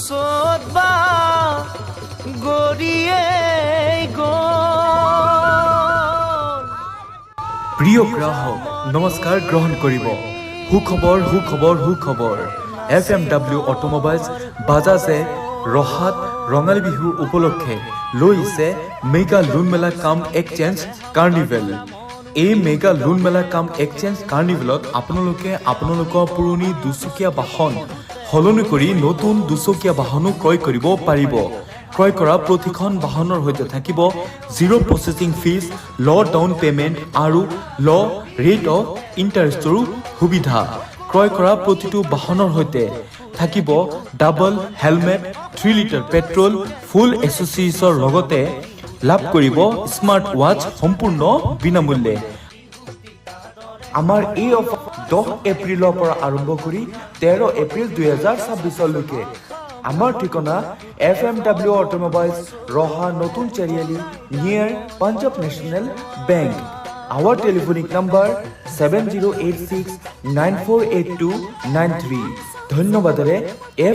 সোদবা গড়িয়ে প্ৰিয় গ্ৰাহক নমস্কাৰ গ্ৰহণ কৰিব সুখবৰ FMW অটোমোবাইলছ বাজাজে ৰহাত ৰঙালী বিহু উপলক্ষে লৈছে মেগা লোন মেলা কাম এক্সচেঞ্জ কাৰ্নিভেল। এই মেগা লোন মেলা কাম এক্সচেঞ্জ কাৰ্নিভেলত আপোনালোকে আপোনালোকৰ পুৰণি দুচকীয়া বাহন সলনি কৰি নতুন দুচকীয়া বাহনো ক্ৰয় কৰিব পাৰিব। ক্ৰয় কৰা প্ৰতিখন বাহনৰ সৈতে থাকিব 0 প্ৰচেছিং ফিজ, ল ডাউন পেমেণ্ট আৰু ল ৰেট অফ ইণ্টাৰেষ্টৰো সুবিধা। ক্ৰয় কৰা প্ৰতিটো বাহনৰ সৈতে থাকিব ডাবল হেলমেট, 3 লিটাৰ পেট্ৰল, ফুল এছ'চিয়েশ্যনৰ লগতে লাভ কৰিব স্মাৰ্ট ৱাচ সম্পূৰ্ণ বিনামূল্যে। আমাৰ এই অফাৰ 10 এপ্ৰিলৰ পৰা আৰম্ভ কৰি 13 এপ্ৰিল 2026লৈকে। আমাৰ ঠিকনা FMW অটোমোবাইলছ, ৰহা নতুন চাৰিআলি, near Punjab national bank. Our telephonic number 7086948293। ধন্যবাদৰে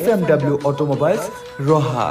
FMW অটোমোবাইলছ, ৰহা।